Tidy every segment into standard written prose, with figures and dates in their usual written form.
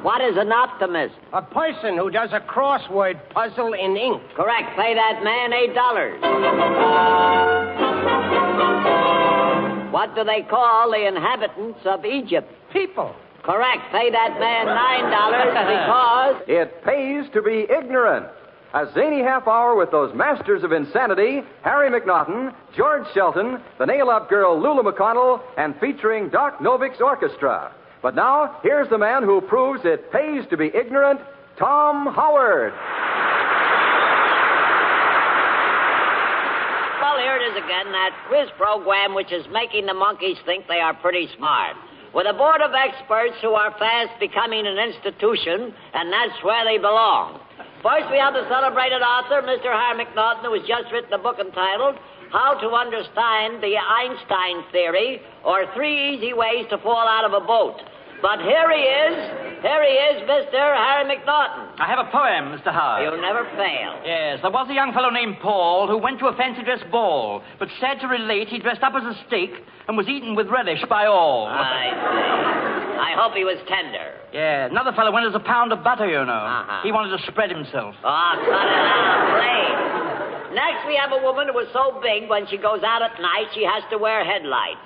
What is an optimist? A person who does a crossword puzzle in ink. Correct. Pay that man $8. What do they call the inhabitants of Egypt? People. Correct. Pay that man $9 because... It pays to be ignorant. A zany half hour with those masters of insanity, Harry McNaughton, George Shelton, the nail-up girl Lulu McConnell, and featuring Doc Novik's orchestra. But now, here's the man who proves it pays to be ignorant, Tom Howard. Well, here it is again, that quiz program which is making the monkeys think they are pretty smart. With a board of experts who are fast becoming an institution, and that's where they belong. First, we have the celebrated author, Mr. Harry McNaughton, who has just written a book entitled How to Understand the Einstein Theory, or 3 Easy Ways to Fall Out of a Boat. But here he is, Mr. Harry McNaughton. I have a poem, Mr. Howard. You never fail. Yes, there was a young fellow named Paul who went to a fancy dress ball, but sad to relate, he dressed up as a steak and was eaten with relish by all. I see. I hope he was tender. Yeah, another fellow went as a pound of butter, you know. Uh-huh. He wanted to spread himself. Oh, cut it out, please. Next, we have a woman who is so big when she goes out at night, she has to wear headlights.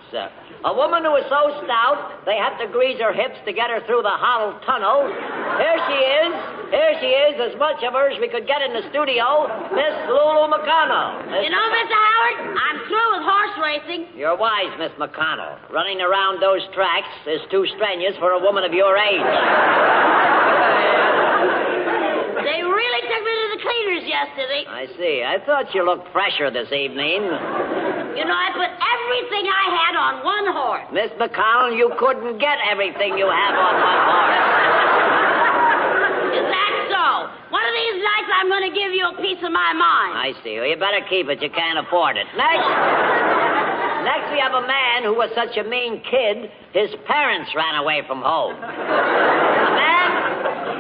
A woman who is so stout, they have to grease her hips to get her through the hollow tunnel. Here she is, as much of her as we could get in the studio, Miss Lulu McConnell. You know, Mr. Howard, I'm through with horse racing. You're wise, Miss McConnell. Running around those tracks is too strenuous for a woman of your age. They really took me to the cleaners yesterday. I see. I thought you looked fresher this evening. You know, I put everything I had on one horse. Miss McConnell, you couldn't get everything you have on one horse. Is that so? One of these nights I'm going to give you a piece of my mind. I see. Well, you better keep it. You can't afford it. Next, we have a man who was such a mean kid, his parents ran away from home.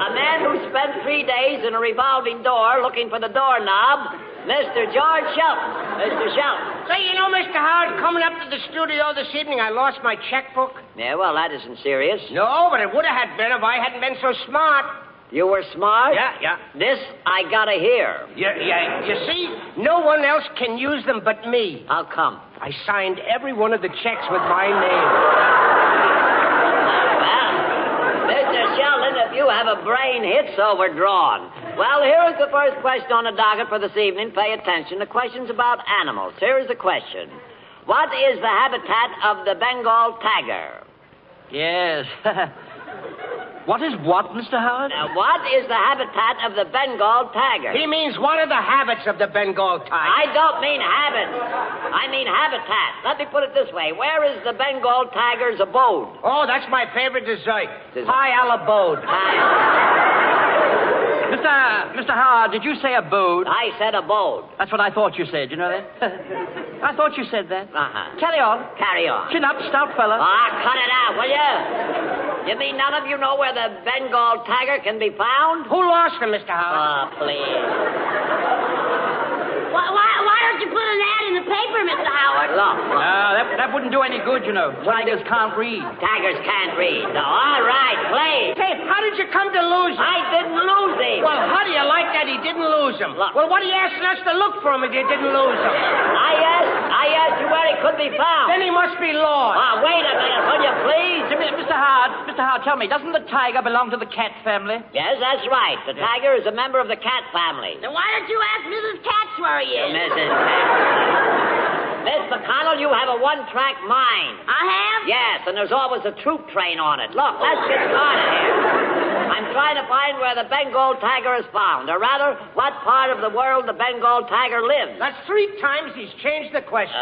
A man who spent 3 days in a revolving door looking for the doorknob, Mr. George Shelton. Mr. Shelton. Say, you know, Mr. Howard, coming up to the studio this evening, I lost my checkbook. Yeah, well, that isn't serious. No, but it would have been if I hadn't been so smart. You were smart? Yeah. This I gotta hear. Yeah. You see, no one else can use them but me. How come? I signed every one of the checks with my name. Well, Mr. Sheldon, if you have a brain, it's overdrawn. Well, here is the first question on the docket for this evening. Pay attention. The question's about animals. Here is the question. What is the habitat of the Bengal tiger? Yes. What is what, Mr. Howard? Now, what is the habitat of the Bengal tiger? He means what are the habits of the Bengal tiger? I don't mean habits. I mean habitat. Let me put it this way. Where is the Bengal tiger's abode? Oh, that's my favorite dessert. Pie a la bode. Mr. Howard, did you say abode? I said abode. That's what I thought you said. You know that? I thought you said that. Uh-huh. Carry on. Carry on. Chin up, stout fella. Cut it out, will you? You mean none of you know where the Bengal tiger can be found? Who lost him, Mr. Howard? Please. Why don't you put an ad in the paper, Mr. Howard? Look. No, that wouldn't do any good, you know. Tigers can't read. Tigers can't read. No, all right, please. Hey, how did you come to lose him? I didn't lose him. Well, how do you like that he didn't lose him? Look. Well, what are you asking us to look for him if you didn't lose him? I asked you where he could be found. Then he must be lost. Wait a minute, will you please? Mr. Howard, tell me, doesn't the tiger belong to the cat family? Yes, that's right. The tiger is a member of the cat family. Then why don't you ask Mrs. Katz where he is? Mrs. Katz. Miss McConnell, you have a one-track mind. I have? Yes, and there's always a troop train on it. Look, let's get started here. I'm trying to find where the Bengal tiger is found, or rather, what part of the world the Bengal tiger lives. That's 3 times he's changed the question.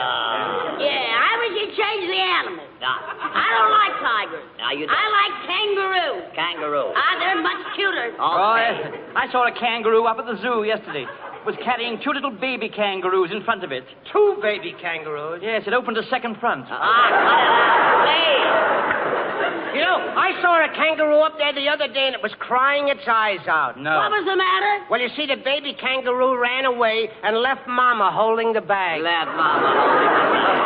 Yeah, I wish you'd change the animal. I don't like tigers. Now you I like kangaroo. Kangaroo. They're much cuter. Okay. I saw a kangaroo up at the zoo yesterday. It was carrying 2 little baby kangaroos in front of it. 2 baby kangaroos? Yes, it opened a second front. Cut it out, please. You know, I saw a kangaroo up there the other day, and it was crying its eyes out. No. What was the matter? Well, you see, the baby kangaroo ran away and left Mama holding the bag. Left Mama holding the bag.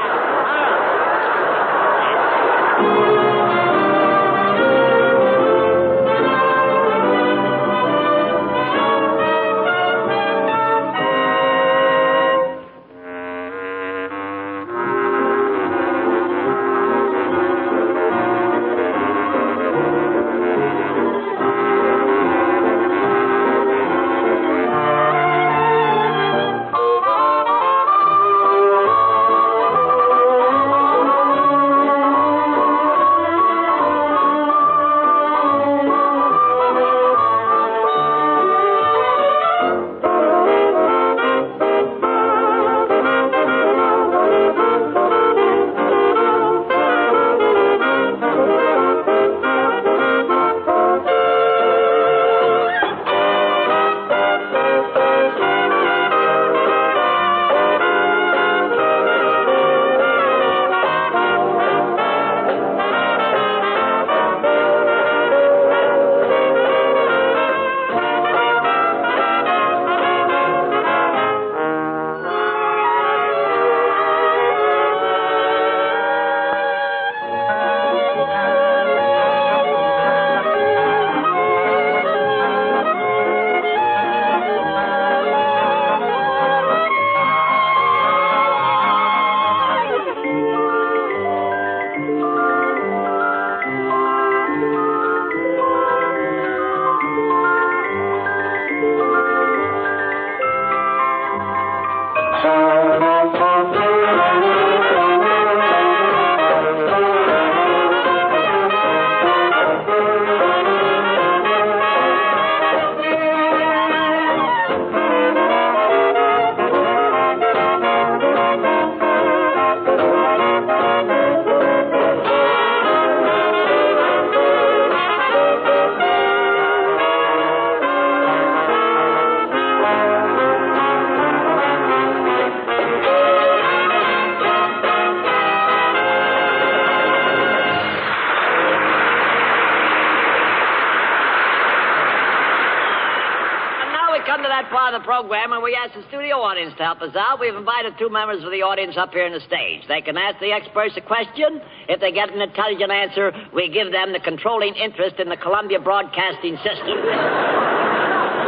part of the program where we ask the studio audience to help us out. We've invited 2 members of the audience up here on the stage. They can ask the experts a question. If they get an intelligent answer, we give them the controlling interest in the Columbia Broadcasting System.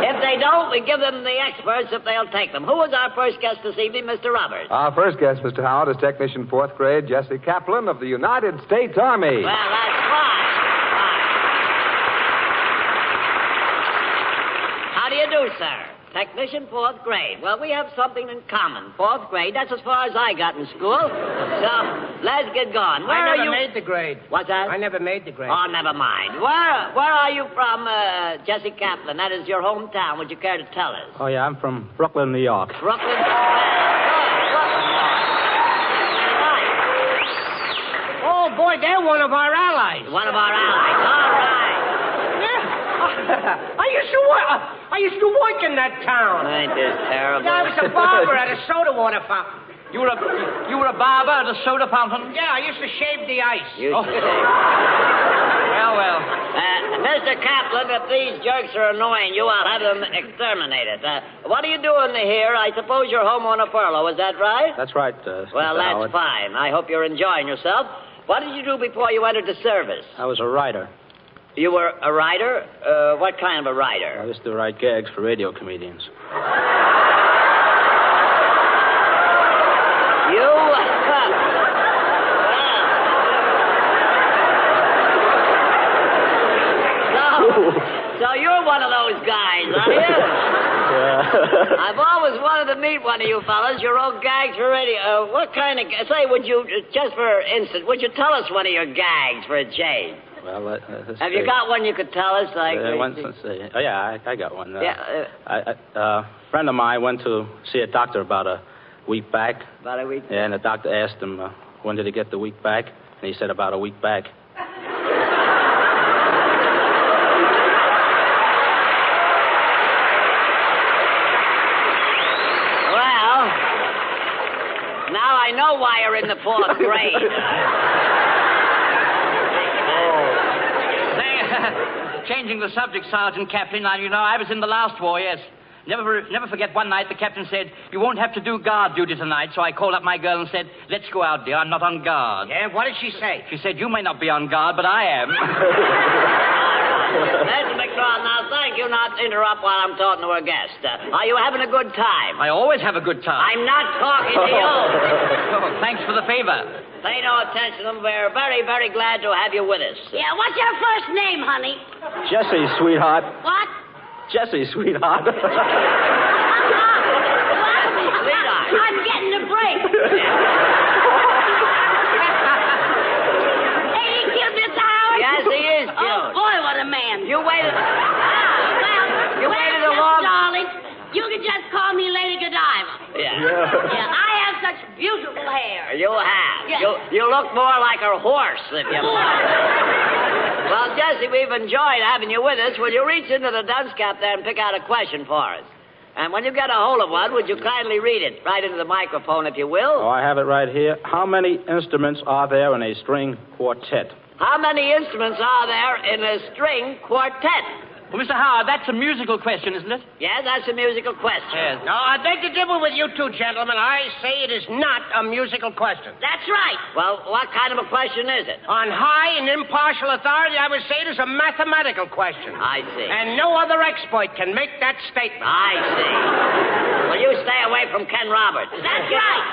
If they don't, we give them the experts if they'll take them. Who is our first guest this evening, Mr. Roberts? Our first guest, Mr. Howard, is Technician 4th grade Jesse Kaplan of the United States Army. Well, that's fine. How do you do, sir? Technician 4th grade. Well, we have something in common. 4th grade, that's as far as I got in school. So, let's get going. I never made the grade. What's that? I never made the grade. Oh, never mind. Where are you from, Jesse Kaplan? That is your hometown. Would you care to tell us? Oh, yeah, I'm from Brooklyn, New York. Brooklyn? Brooklyn. Oh, boy, they're one of our allies. One of our allies. All right. I used to work in that town. Ain't this terrible? Yeah, I was a barber at a soda water fountain. You were a barber at a soda fountain? Yeah, I used to shave the ice. Well. Mr. Kaplan, if these jerks are annoying you, I'll have them exterminated. What are you doing here? I suppose you're home on a furlough, is that right? That's right, Well, Mr. that's Howard. fine. I hope you're enjoying yourself. What did you do before you entered the service? I was a writer. You were a writer? What kind of a I writer? used to write gags for radio comedians. You? So you're one of those guys, are you? Yeah. I've always wanted to meet one of you fellas. Your old gags for radio. What kind of... Say, would you, just for instance, would you tell us one of your gags for a change? Well, let's Have see. you got one you could tell us? Like, Let's see. Oh, yeah, I got one. Yeah, a friend of mine went to see a doctor about a week back. about a week. And the doctor asked him, when did he get the week back? And he said, about a week back. Well, now I know why you're in the 4th grade. Changing the subject, Sergeant Kaplan. Now, you know, I was in the last war, yes. Never forget one night the captain said, you won't have to do guard duty tonight. So I called up my girl and said, let's go out, dear. I'm not on guard. Yeah, what did she say? She said, you may not be on guard, but I am. Mr. McDonald, now thank you not to interrupt while I'm talking to our guest. Are you having a good time? I always have a good time. I'm not talking to you. Oh, thanks for the favor. Pay no attention to them. We're very, very glad to have you with us. Yeah, what's your first name, honey? Jesse, sweetheart. What? Jesse, sweetheart. What? Sweetheart. I'm getting a break. Hey, he killed Mr. Howard? Yes, he is, Oh, June. boy, what a man. You waited... You waited a long... darling, you can just call me Lady Godiva. Yeah. Yeah, I have such beautiful hair. You have. Yes. You look more like a horse, if you Well, Jesse, we've enjoyed having you with us. Will you reach into the dunce cap there and pick out a question for us? And when you get a hold of one, would you kindly read it right into the microphone, if you will? Oh, I have it right here. How many instruments are there in a string quartet? How many instruments are there in a string quartet? Well, Mr. Howard, that's a musical question, isn't it? Yeah, that's a musical question. Yes. No, I beg to differ with you two gentlemen. I say it is not a musical question. That's right. Well, what kind of a question is it? On high and impartial authority, I would say it is a mathematical question. I see. And no other expert can make that statement. I see. Well, you stay away from Ken Roberts. That's right.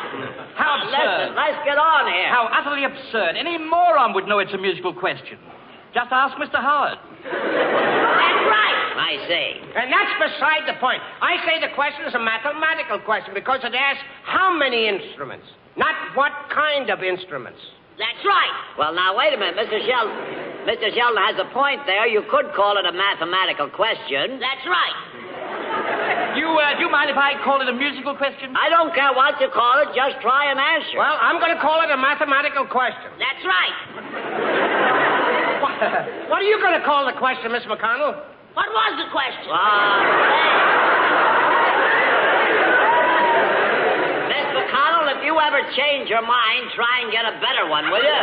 How Listen, absurd. let's get on here. How utterly absurd. Any moron would know it's a musical question. Just ask Mr. Howard. That's right. I see. And that's beside the point. I say the question is a mathematical question because it asks how many instruments, not what kind of instruments. That's right. Well, now, wait a minute. Mr. Sheldon has a point there. You could call it a mathematical question. That's right. Do you mind if I call it a musical question? I don't care what you call it. Just try and answer. Well, I'm going to call it a mathematical question. That's right. What are you going to call the question, Miss McConnell? What was the question? Miss McConnell, if you ever change your mind, try and get a better one, will you?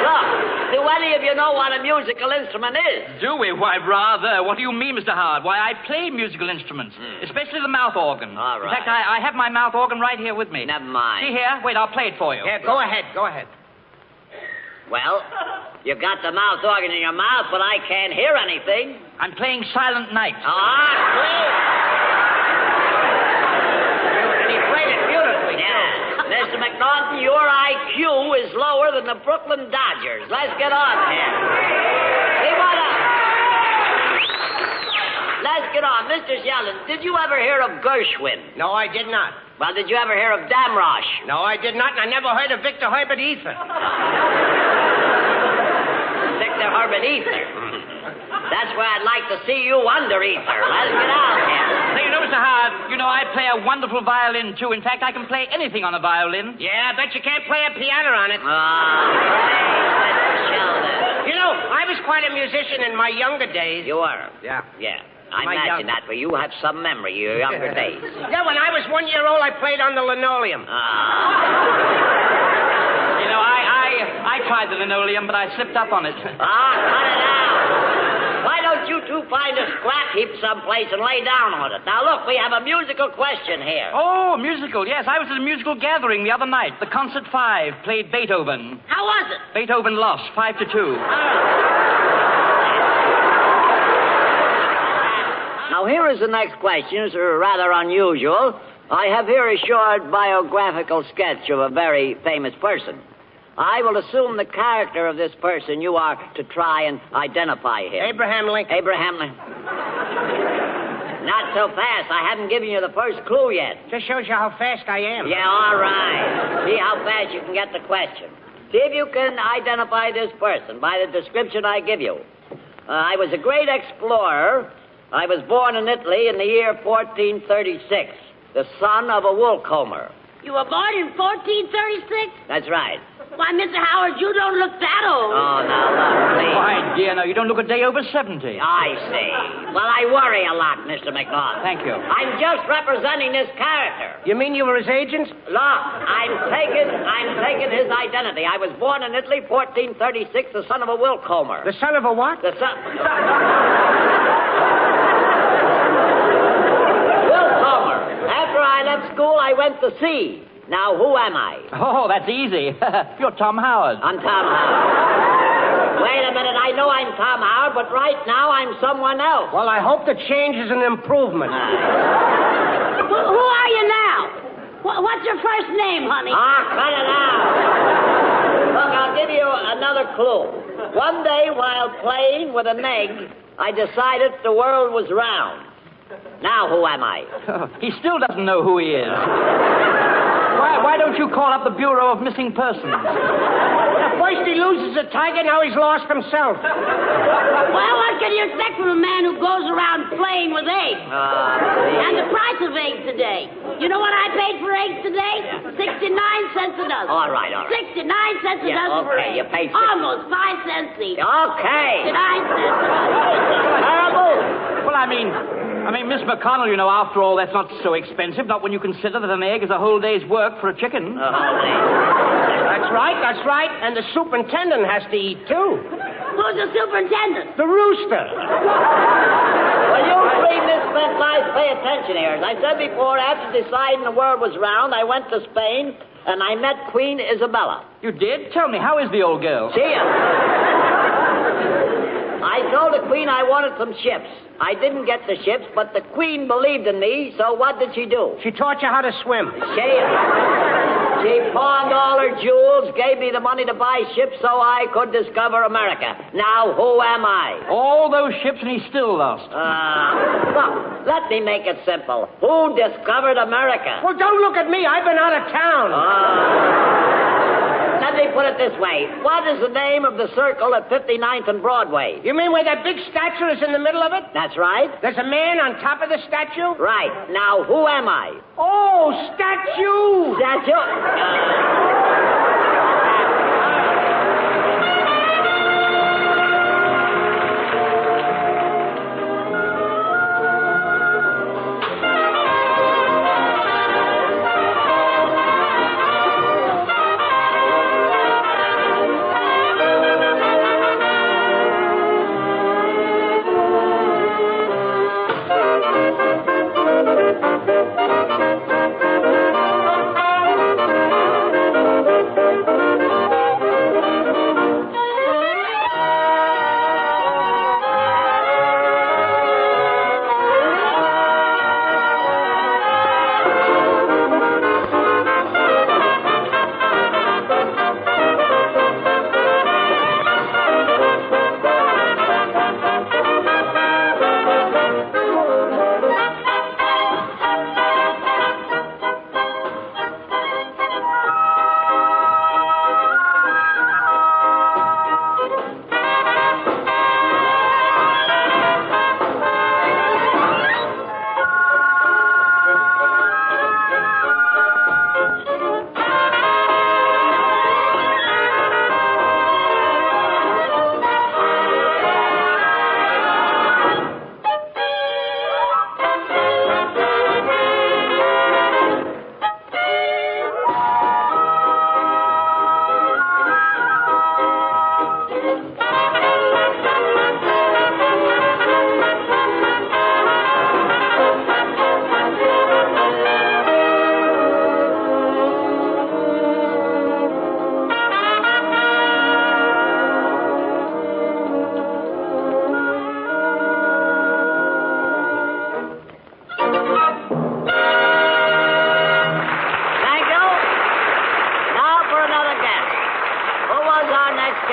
Look, do any of you you know what a musical instrument is. Do we? Why, rather. What do you mean, Mr. Howard? Why, I play musical instruments, especially the mouth organ. All right. In fact, I have my mouth organ right here with me. Never mind. See here? Wait, I'll play it for you. Yeah, go ahead. Well, you got the mouth organ in your mouth, but I can't hear anything. I'm playing Silent Night. Clear. And he played it beautifully, Yeah. Mr. McNaughton, your IQ is lower than the Brooklyn Dodgers. Let's get on here. Let's get on. Mr. Sheldon, did you ever hear of Gershwin? No, I did not. Well, did you ever hear of Damrosch? No, I did not, and I never heard of Victor Herbert either. Victor Herbert either. That's where I'd like to see you under ether. Let's get out here. Now, you know, Mr. Howard, I play a wonderful violin, too. In fact, I can play anything on a violin. Yeah, I bet you can't play a piano on it. Mr. Sheldon. I was quite a musician in my younger days. You were? Yeah. Yeah. I imagine that, but you have some memory of your younger days. Yeah, when I was 1 year old, I played on the linoleum. I tried the linoleum, but I slipped up on it. Cut it out. Why don't you two find a scrap heap someplace and lay down on it? Now, look, we have a musical question here. Oh, musical, yes. I was at a musical gathering the other night. The Concert 5 played Beethoven. How was it? Beethoven lost, 5-2. Now, here is the next question. It's rather unusual. I have here a short biographical sketch of a very famous person. I will assume the character of this person. You are to try and identify him. Abraham Lincoln. Abraham Lincoln. Not so fast. I haven't given you the first clue yet. Just shows you how fast I am. Yeah, all right. See how fast you can get the question. See if you can identify this person by the description I give you. I was a great explorer. I was born in Italy in the year 1436, the son of a woolcomber. You were born in 1436? That's right. Why, Mr. Howard, you don't look that old. Oh, now, look, please. Why, dear, no, you don't look a day over 70. I see. Well, I worry a lot, Mr. McNaughton. Thank you. I'm just representing this character. You mean you were his agent? Look, I'm taking his identity. I was born in Italy, 1436, the son of a woolcomber. The son of a what? The son... Woolcomber. After I left school, I went to sea. Now, who am I? Oh, that's easy. You're Tom Howard. I'm Tom Howard. Wait a minute. I know I'm Tom Howard, but right now I'm someone else. Well, I hope the change is an improvement. Who are you now? What's your first name, honey? Cut it out. Look, I'll give you another clue. One day, while playing with an egg, I decided the world was round. Now, who am I? He still doesn't know who he is. Why don't you call up the Bureau of Missing Persons? First he loses a tiger, now he's lost himself. Well, what can you expect from a man who goes around playing with eggs? And the price of eggs today. You know what I paid for eggs today? 69 cents a dozen. All right. 69 cents a dozen for eggs. You paid almost 5 cents each. Okay. 69 cents a dozen. Terrible. Well, I mean, Miss McConnell, after all, that's not so expensive, not when you consider that an egg is a whole day's work for a chicken. That's right. And the superintendent has to eat, too. Who's the superintendent? The rooster. Well, you three misspent lives pay attention here. As I said before, after deciding the world was round, I went to Spain, and I met Queen Isabella. You did? Tell me, how is the old girl? See ya. I told the Queen I wanted some ships. I didn't get the ships, but the Queen believed in me, so what did she do? She taught you how to swim. She pawned all her jewels, gave me the money to buy ships so I could discover America. Now, who am I? All those ships and he still lost. Look, let me make it simple. Who discovered America? Well, don't look at me. I've been out of town. Let me put it this way. What is the name of the circle at 59th and Broadway? You mean where that big statue is in the middle of it? That's right. There's a man on top of the statue? Right. Now, who am I? Oh, statue!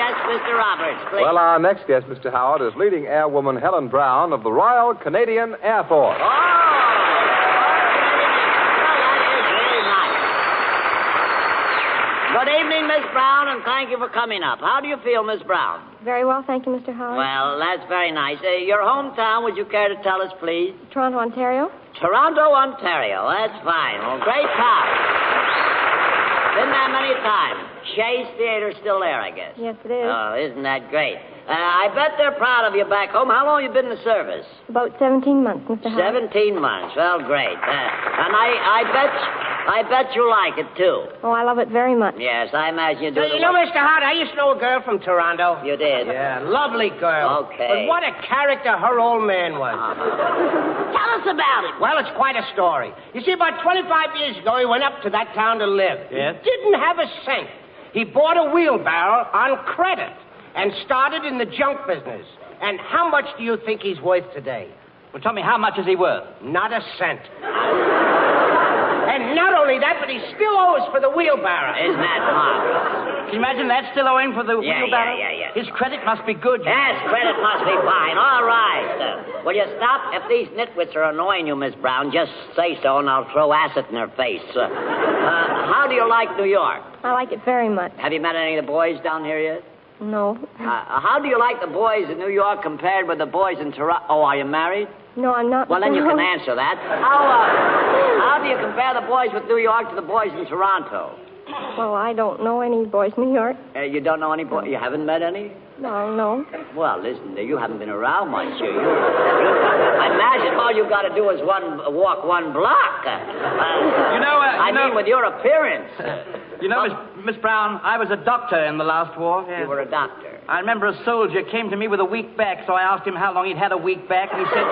Yes, Mr. Roberts, please. Well, our next guest, Mr. Howard, is leading airwoman Helen Brown of the Royal Canadian Air Force. Oh, that is very nice. Good evening, Miss Brown, and thank you for coming up. How do you feel, Miss Brown? Very well, thank you, Mr. Howard. Well, that's very nice. Your hometown, would you care to tell us, please? Toronto, Ontario. Toronto, Ontario. That's fine. Well, great town. Been there many times. Shay's Theater's still there, I guess. Yes, it is. Oh, isn't that great? I bet they're proud of you back home. How long have you been in the service? About 17 months, Mr. Howard. 17 months. Well, great. And I bet you like it, too. Oh, I love it very much. Yes, I imagine you do. You know, Mr. Howard, I used to know a girl from Toronto. You did? Yeah, lovely girl. Okay. But what a character her old man was. Tell us about it. Well, it's quite a story. You see, about 25 years ago, he went up to that town to live. Yes? He didn't have a cent. He bought a wheelbarrow on credit and started in the junk business. And how much do you think he's worth today? Well, tell me, how much is he worth? Not a cent. And not only that, but he still owes for the wheelbarrow. Isn't that marvelous? Can you imagine that still owing for the wheelbarrow? Yeah. His credit must be good. Yes, credit must be fine. All right. Will you stop? If these nitwits are annoying you, Miss Brown, just say so and I'll throw acid in their face. How do you like New York? I like it very much. Have you met any of the boys down here yet? No. How do you like the boys in New York compared with the boys in Toronto? Oh, are you married? No, I'm not. Well, then you can answer that. How do you compare the boys with New York to the boys in Toronto? Well, I don't know any boys in New York. You don't know any boys? You haven't met any? No. Well, listen, you haven't been around much. I imagine all you got to do is walk one block. I mean, with your appearance. You know, Miss Brown, I was a doctor in the last war. Yes. You were a doctor. I remember a soldier came to me with a weak back, so I asked him how long he'd had a weak back, and he said...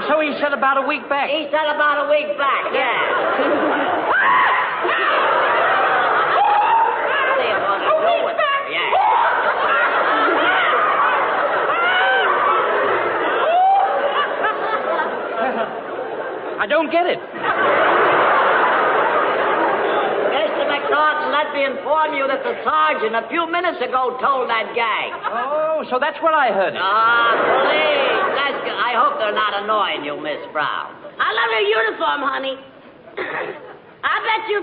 So he said about a week back. He said about a week back, yeah. I don't get it. Mr. McNaughton, let me inform you that the sergeant a few minutes ago told that gang. Oh, so that's where I heard it. Please. I hope they're not annoying you, Miss Brown. I love your uniform, honey. I bet you're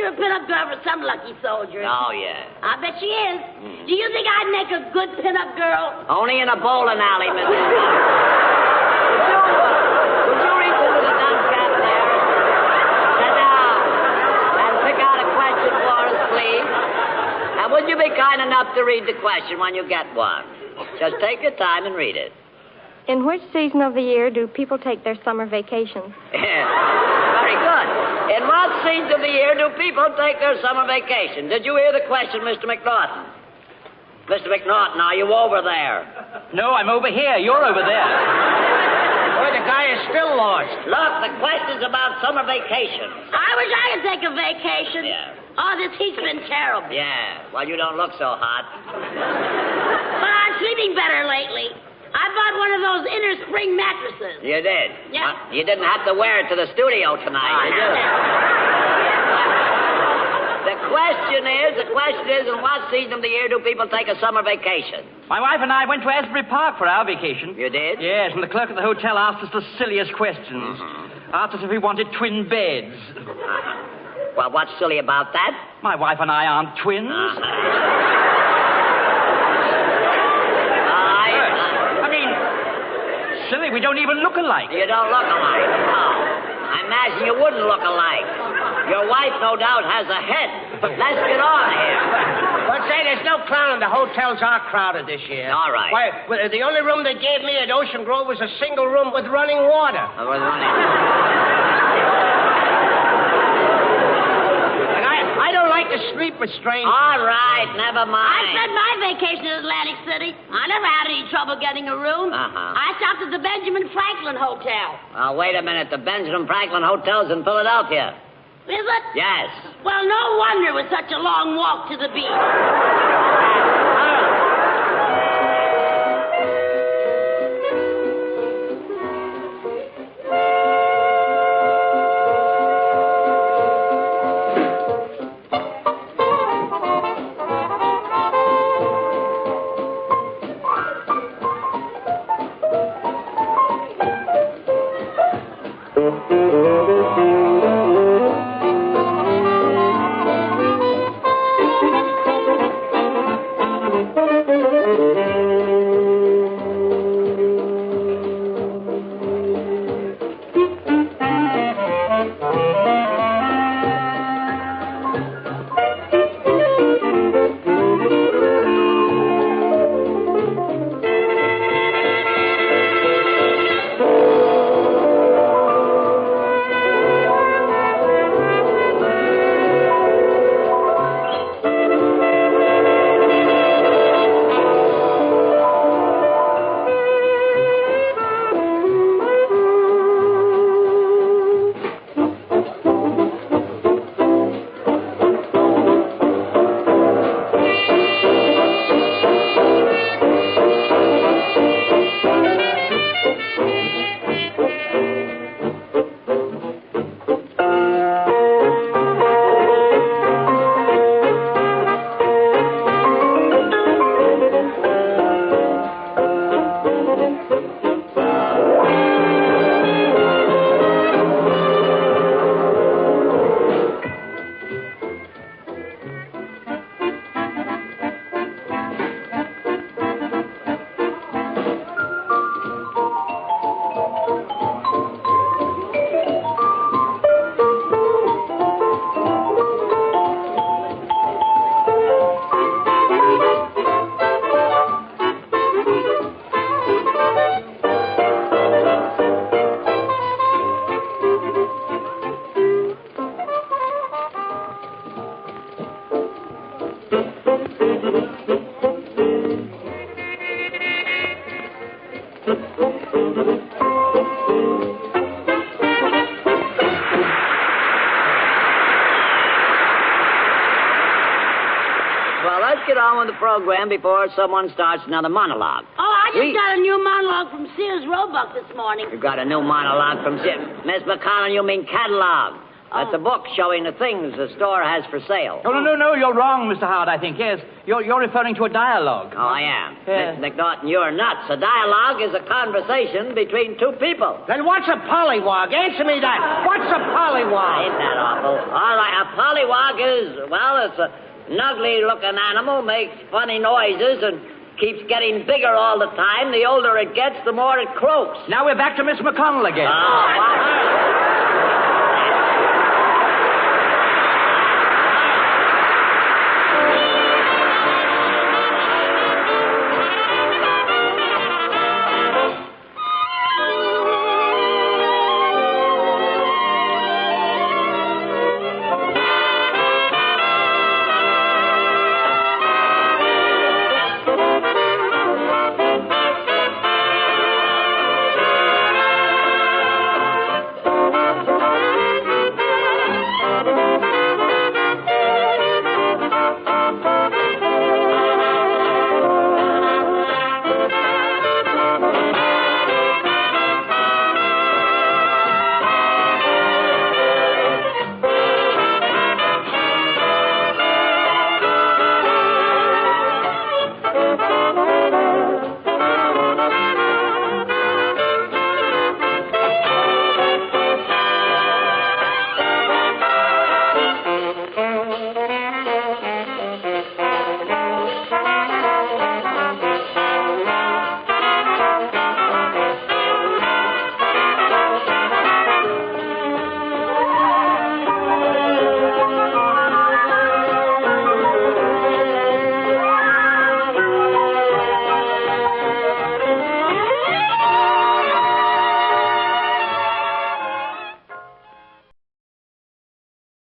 a pinup girl for some lucky soldier. Oh, yeah. I bet she is. Do you think I'd make a good pinup girl? Only in a bowling alley, Miss Brown. Would you reach into the dump cap there? Sit down. And pick out a question for us, please. And would you be kind enough to read the question when you get one? Just take your time and read it. In which season of the year do people take their summer vacations? Very good. In what season of the year do people take their summer vacation? Did you hear the question, Mr. McNaughton? Mr. McNaughton, are you over there? No, I'm over here. You're over there. Boy, the guy is still lost. Look, the question's about summer vacation. I wish I could take a vacation. Yeah. Oh, this heat's been terrible. Yeah, well, you don't look so hot. But I'm sleeping better lately. I bought one of those inner spring mattresses. You did? Yeah. You didn't have to wear it to the studio tonight, did you? The question is, in what season of the year do people take a summer vacation? My wife and I went to Asbury Park for our vacation. You did? Yes, and the clerk at the hotel asked us the silliest questions. Asked us if we wanted twin beds. Well, what's silly about that? My wife and I aren't twins. Silly, we don't even look alike. You don't look alike? No. I imagine you wouldn't look alike. Your wife, no doubt, has a head. Let's get on here. But say, there's no clowning. The hotels are crowded this year. All right. Why, the only room they gave me at Ocean Grove was a single room with running water. I don't like to sleep with strangers. All right, never mind. I spent my vacation in Atlantic City. I never had any trouble getting a room. I stopped at the Benjamin Franklin Hotel. Wait a minute. The Benjamin Franklin Hotel's in Philadelphia. Is it? Yes. Well, no wonder it was such a long walk to the beach. Get on with the program before someone starts another monologue. Oh, I just got a new monologue from Sears Roebuck this morning. You got a new monologue from Miss McConnell, you mean catalog. That's a book showing the things the store has for sale. Oh, no, you're wrong, Mr. Howard, I think. Yes, you're referring to a dialogue. Oh, I am. Yes. Miss McNaughton, you're nuts. A dialogue is a conversation between two people. Then what's a pollywog? Answer me that. What's a pollywog? Ain't that awful? All right, a pollywog is, well, it's an ugly-looking animal, makes funny noises, and keeps getting bigger all the time. The older it gets, the more it croaks. Now we're back to Miss McConnell again. Oh, what?